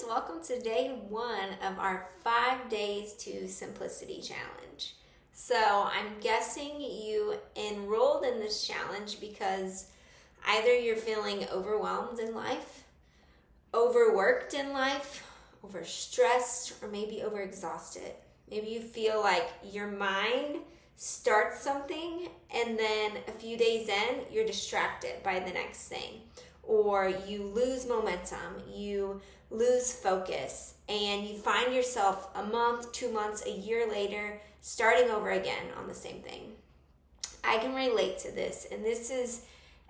welcome to day one of our 5 days to simplicity challenge. So I'm guessing you enrolled in this challenge because either you're feeling overwhelmed in life, overworked in life, overstressed, or maybe overexhausted. Maybe you feel like your mind starts something and then a few days in, you're distracted by the next thing. Or you lose momentum, you lose focus, and you find yourself a month, 2 months, a year later, starting over again on the same thing. I can relate to this, and this is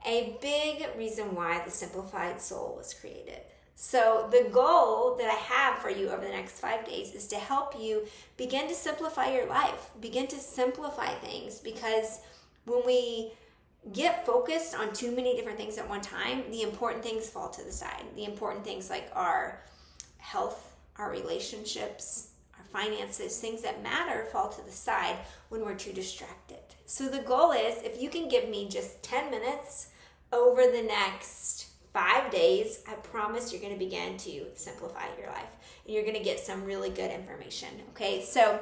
a big reason why the Simplified Soul was created. So the goal that I have for you over the next 5 days is to help you begin to simplify your life, begin to simplify things, because when we get focused on too many different things at one time, the important things fall to the side. The important things like our health, our relationships, our finances, things that matter fall to the side when we're too distracted. So the goal is, if you can give me just 10 minutes over the next 5 days, I promise you're going to begin to simplify your life. And you're going to get some really good information. Okay, so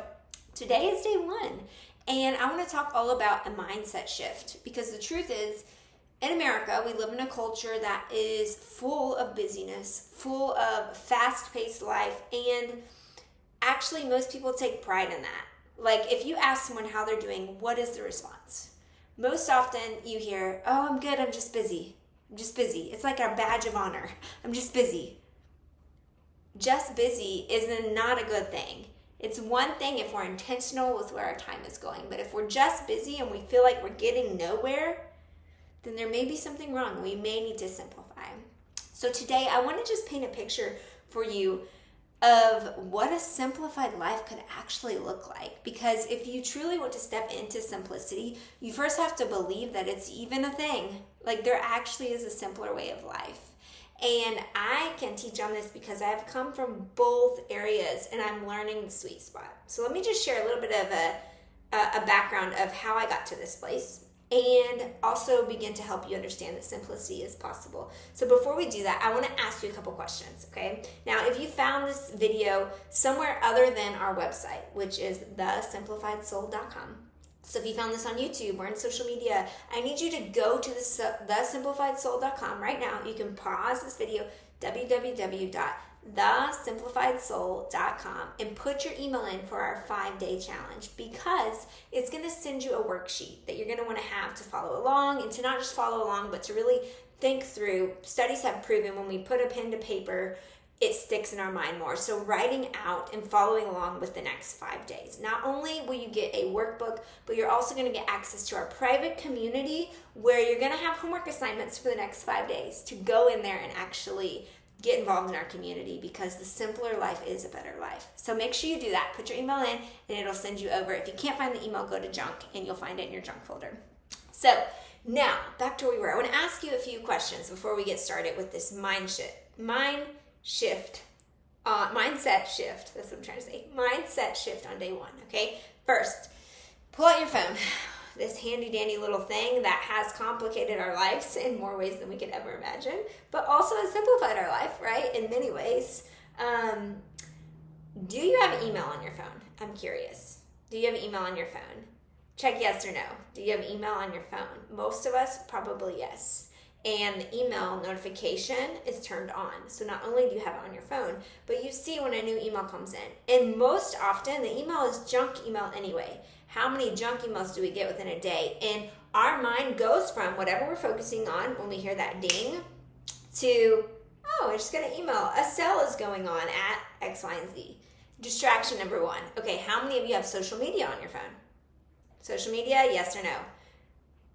today is day one. And I want to talk all about a mindset shift, because the truth is, in America, we live in a culture that is full of busyness, full of fast-paced life, and actually most people take pride in that. Like, if you ask someone how they're doing, what is the response? Most often you hear, "Oh, I'm good, I'm just busy. I'm just busy." It's like a badge of honor. I'm just busy. Just busy is not a good thing. It's one thing if we're intentional with where our time is going, but if we're just busy and we feel like we're getting nowhere, then there may be something wrong. We may need to simplify. So today I want to just paint a picture for you of what a simplified life could actually look like. Because if you truly want to step into simplicity, you first have to believe that it's even a thing. Like, there actually is a simpler way of life. And I can teach on this because I've come from both areas and I'm learning the sweet spot. So let me just share a little bit of a background of how I got to this place, and also begin to help you understand that simplicity is possible. So before we do that, I want to ask you a couple questions, okay? Now, if you found this video somewhere other than our website, which is thesimplifiedsoul.com, so if you found this on YouTube or in social media, I need you to go to thesimplifiedsoul.com right now. You can pause this video, www.thesimplifiedsoul.com, and put your email in for our 5-day challenge, because it's going to send you a worksheet that you're going to want to have to follow along, and to not just follow along, but to really think through. Studies have proven when we put a pen to paper, it sticks in our mind more. So writing out and following along with the next 5 days. Not only will you get a workbook, but you're also going to get access to our private community, where you're going to have homework assignments for the next 5 days to go in there and actually get involved in our community, because the simpler life is a better life. So make sure you do that. Put your email in and it'll send you over. If you can't find the email, go to junk and you'll find it in your junk folder. So now back to where we were. I want to ask you a few questions before we get started with this mindset shift. That's what I'm trying to say. Mindset shift on day one, okay? First, pull out your phone. This handy dandy little thing that has complicated our lives in more ways than we could ever imagine, but also has simplified our life, right? In many ways. Do you have email on your phone? I'm curious. Do you have email on your phone? Check yes or no. Do you have email on your phone? Most of us, probably yes. And the email notification is turned on. So not only do you have it on your phone, but you see when a new email comes in. And most often, the email is junk email anyway. How many junk emails do we get within a day? And our mind goes from whatever we're focusing on when we hear that ding to, oh, I just got an email. A sale is going on at X, Y, and Z. Distraction number one. Okay, how many of you have social media on your phone? Social media, yes or no?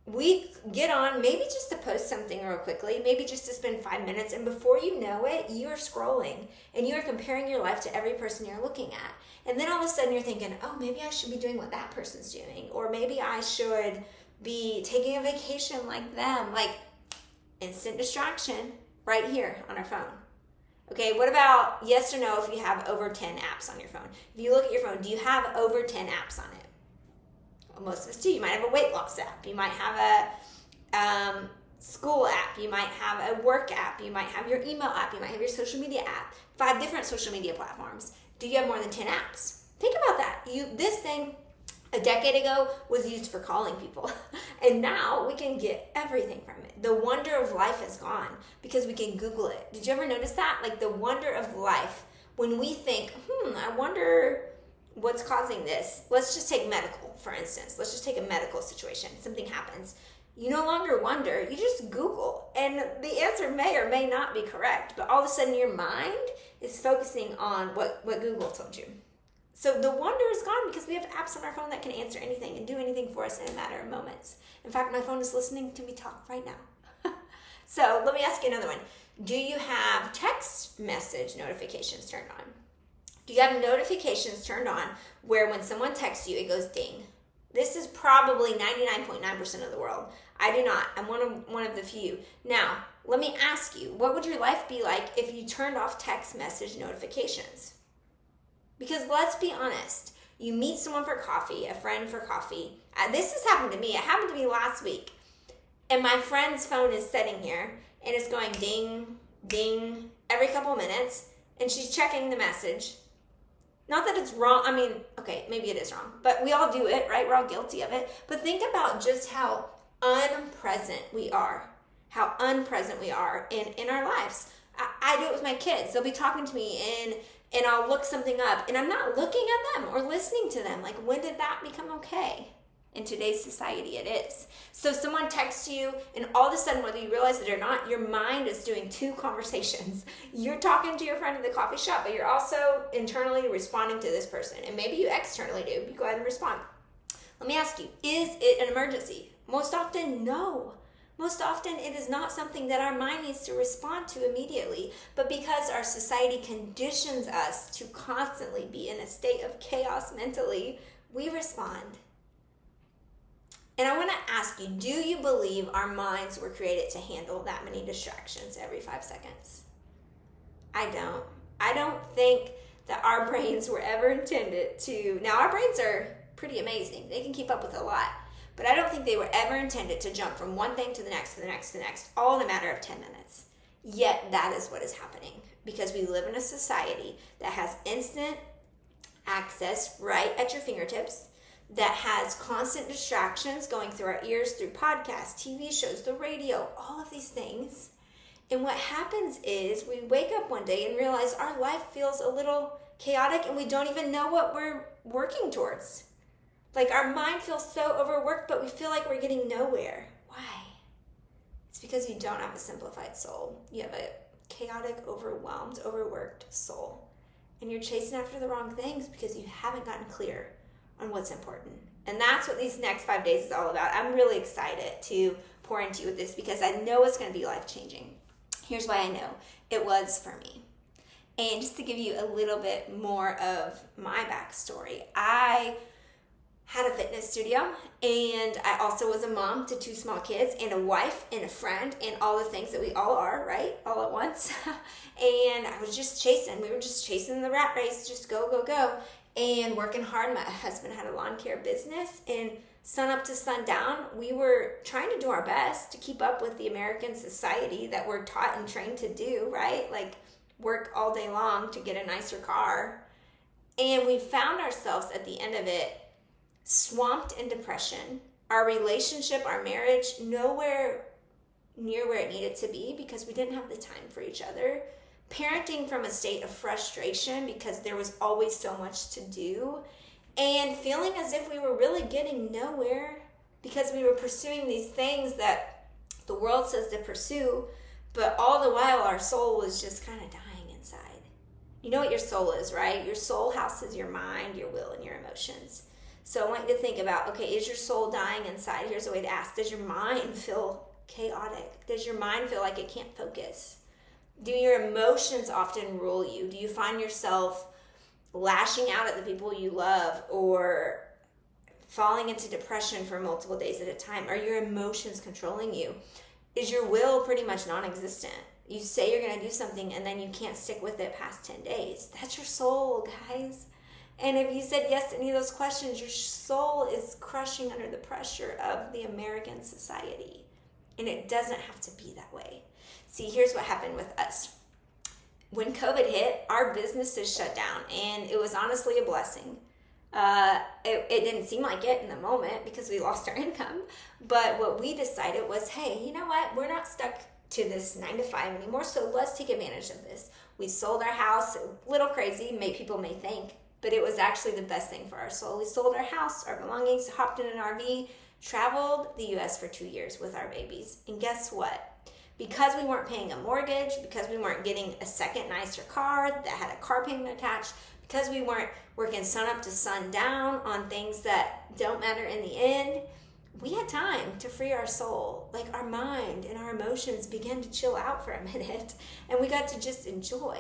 We get on maybe just to post something real quickly, maybe just to spend 5 minutes, and before you know it, you are scrolling and you are comparing your life to every person you're looking at. And then all of a sudden you're thinking, oh, maybe I should be doing what that person's doing, or maybe I should be taking a vacation like them. Like, instant distraction right here on our phone. Okay, what about yes or no if you have over 10 apps on your phone? If you look at your phone, do you have over 10 apps on it? Well, most of us do. You might have a weight loss app. You might have a school app, you might have a work app, you might have your email app, you might have your social media app, 5 different social media platforms. Do you have more than 10 apps? Think about that. This thing a decade ago was used for calling people, and now we can get everything from it. The wonder of life is gone because we can Google it. Did you ever notice that? Like the wonder of life, when we think, I wonder what's causing this. Let's just take medical, for instance. Let's just take a medical situation. Something happens. You no longer wonder, you just Google, and the answer may or may not be correct, but all of a sudden your mind is focusing on what Google told you. So the wonder is gone because we have apps on our phone that can answer anything and do anything for us in a matter of moments. In fact, my phone is listening to me talk right now. So let me ask you another one. Do you have text message notifications turned on? Do you have notifications turned on where when someone texts you, it goes ding? This is probably 99.9% of the world. I do not. I'm one of the few. Now, let me ask you, what would your life be like if you turned off text message notifications? Because let's be honest, you meet someone for coffee, a friend for coffee. This has happened to me. It happened to me last week. And my friend's phone is sitting here, and it's going ding, ding, every couple minutes, and she's checking the message. Not that it's wrong. I mean, okay, maybe it is wrong, but we all do it, right? We're all guilty of it. But think about just how unpresent we are, in our lives. I do it with my kids. They'll be talking to me and I'll look something up, and I'm not looking at them or listening to them. Like, when did that become okay? In today's society, it is. So someone texts you, and all of a sudden, whether you realize it or not, your mind is doing 2 conversations. You're talking to your friend in the coffee shop, but you're also internally responding to this person. And maybe you externally do. You go ahead and respond. Let me ask you, is it an emergency? Most often, no. Most often, it is not something that our mind needs to respond to immediately. But because our society conditions us to constantly be in a state of chaos mentally, we respond. And I want to ask you, do you believe our minds were created to handle that many distractions every 5 seconds? I don't. I don't think that our brains were ever intended to. Now, our brains are pretty amazing. They can keep up with a lot. But I don't think they were ever intended to jump from one thing to the next, to the next, to the next, all in a matter of 10 minutes. Yet that is what is happening because we live in a society that has instant access right at your fingertips, that has constant distractions going through our ears, through podcasts, TV shows, the radio, all of these things. And what happens is we wake up one day and realize our life feels a little chaotic and we don't even know what we're working towards. Like, our mind feels so overworked, but we feel like we're getting nowhere. Why? It's because you don't have a simplified soul. You have a chaotic, overwhelmed, overworked soul. And you're chasing after the wrong things because you haven't gotten clear on what's important. And that's what these next 5 days is all about. I'm really excited to pour into you with this because I know it's going to be life-changing. Here's why I know. It was for me. And just to give you a little bit more of my backstory, I had a fitness studio, and I also was a mom to 2 small kids and a wife and a friend and all the things that we all are, right? All at once. And I was just chasing. We were just chasing the rat race, just go, go, go. And working hard. My husband had a lawn care business, and sun up to sundown, we were trying to do our best to keep up with the American society that we're taught and trained to do, right? Like, work all day long to get a nicer car. And we found ourselves at the end of it swamped in depression. Our relationship, our marriage, nowhere near where it needed to be because we didn't have the time for each other. Parenting from a state of frustration because there was always so much to do, and feeling as if we were really getting nowhere because we were pursuing these things that the world says to pursue, but all the while our soul was just kind of dying inside. You know what your soul is, right? Your soul houses your mind, your will, and your emotions. So I want you to think about, okay, is your soul dying inside? Here's a way to ask. Does your mind feel chaotic? Does your mind feel like it can't focus? Do your emotions often rule you? Do you find yourself lashing out at the people you love or falling into depression for multiple days at a time? Are your emotions controlling you? Is your will pretty much non-existent? You say you're going to do something and then you can't stick with it past 10 days. That's your soul, guys. And if you said yes to any of those questions, your soul is crushing under the pressure of the American society. And it doesn't have to be that way. See, here's what happened with us. When COVID hit, our businesses shut down, and it was honestly a blessing. It didn't seem like it in the moment because we lost our income. But what we decided was, hey, you know what? We're not stuck to this 9 to 5 anymore, so let's take advantage of this. We sold our house, a little crazy, people may think, but it was actually the best thing for our soul. We sold our house, our belongings, hopped in an RV, traveled the US for 2 years with our babies. And guess what? Because we weren't paying a mortgage, because we weren't getting a second nicer car that had a car payment attached, because we weren't working sun up to sun down on things that don't matter in the end, we had time to free our soul. Like our mind and our emotions began to chill out for a minute, and we got to just enjoy.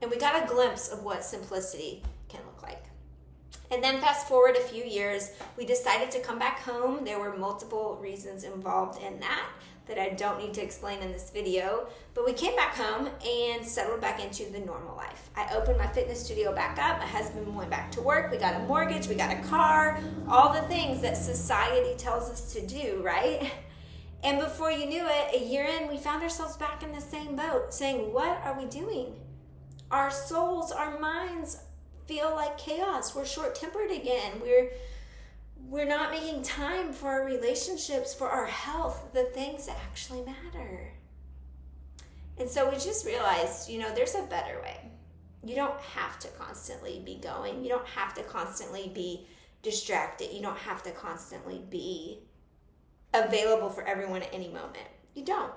And we got a glimpse of what simplicity can look like. And then fast forward a few years, we decided to come back home. There were multiple reasons involved in that I don't need to explain in this video, but we came back home and settled back into the normal life. I opened my fitness studio back up. My husband went back to work. We got a mortgage. We got a car. All the things that society tells us to do, right? And before you knew it, a year in, we found ourselves back in the same boat, saying, what are we doing? Our souls, our minds feel like chaos. We're short-tempered again. We're not making time for our relationships, for our health, the things that actually matter. And so we just realized, there's a better way. You don't have to constantly be going. You don't have to constantly be distracted. You don't have to constantly be available for everyone at any moment. You don't.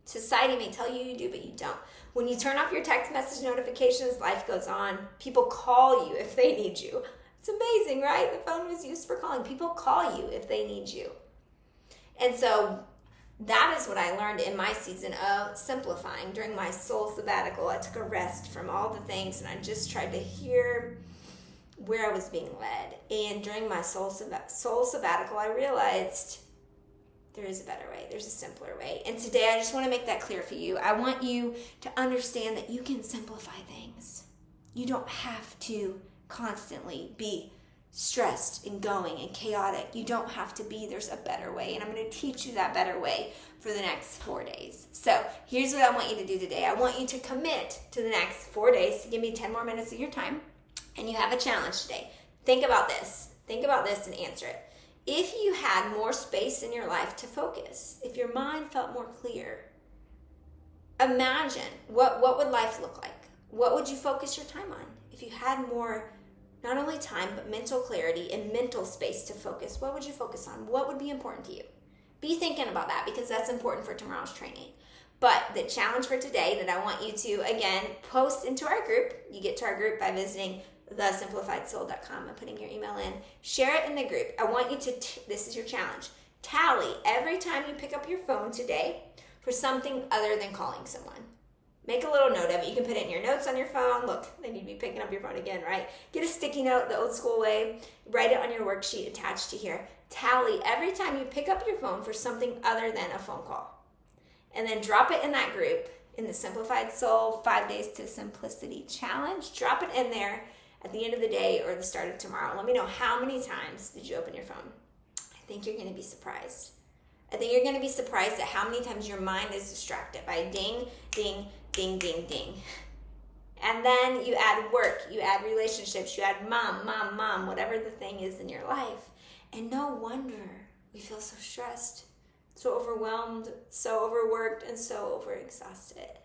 Society may tell you you do, but you don't. When you turn off your text message notifications, life goes on. People call you if they need you. It's amazing, right? The phone was used for calling. People call you if they need you. And so that is what I learned in my season of simplifying. During my soul sabbatical, I took a rest from all the things, and I just tried to hear where I was being led. And during my soul sabbatical, I realized there is a better way. There's a simpler way. And today, I just want to make that clear for you. I want you to understand that you can simplify things. You don't have to constantly be stressed and going and chaotic. You don't have to be. There's a better way. And I'm going to teach you that better way for the next 4 days. So here's what I want you to do today. I want you to commit to the next 4 days to give me 10 more minutes of your time. And you have a challenge today. Think about this. Think about this and answer it. If you had more space in your life to focus, if your mind felt more clear, imagine what would life look like? What would you focus your time on? If you had more, not only time, but mental clarity and mental space to focus, what would you focus on? What would be important to you? Be thinking about that because that's important for tomorrow's training. But the challenge for today that I want you to, again, post into our group. You get to our group by visiting thesimplifiedsoul.com and putting your email in. Share it in the group. I want you to, this is your challenge, tally every time you pick up your phone today for something other than calling someone. Make a little note of it. You can put it in your notes on your phone. Look, then you'd be picking up your phone again, right? Get a sticky note the old school way. Write it on your worksheet attached to here. Tally every time you pick up your phone for something other than a phone call. And then drop it in that group in the Simplified Soul 5 Days to Simplicity Challenge. Drop it in there at the end of the day or the start of tomorrow. Let me know how many times did you open your phone. I think you're going to be surprised. I think you're going to be surprised at how many times your mind is distracted by ding, ding, ding, ding, ding. And then you add work, you add relationships, you add mom, whatever the thing is in your life. And no wonder we feel so stressed, so overwhelmed, so overworked, and so overexhausted.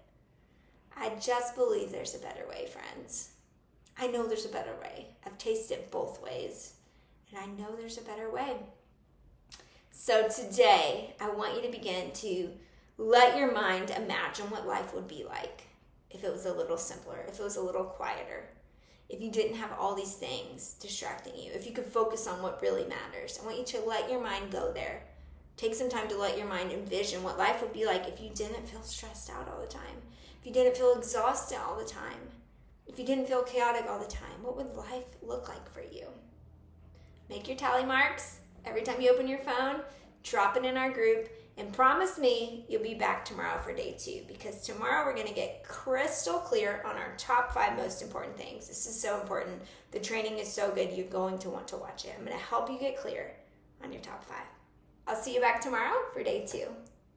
I just believe there's a better way, friends. I know there's a better way. I've tasted both ways, and I know there's a better way. So today, I want you to begin to let your mind imagine what life would be like if it was a little simpler, if it was a little quieter, if you didn't have all these things distracting you, if you could focus on what really matters. I want you to let your mind go there. Take some time to let your mind envision what life would be like if you didn't feel stressed out all the time, if you didn't feel exhausted all the time, if you didn't feel chaotic all the time. What would life look like for you? Make your tally marks. Every time you open your phone, drop it in our group, and promise me you'll be back tomorrow for day 2, because tomorrow we're going to get crystal clear on our top 5 most important things. This is so important. The training is so good, you're going to want to watch it. I'm going to help you get clear on your top 5. I'll see you back tomorrow for day 2.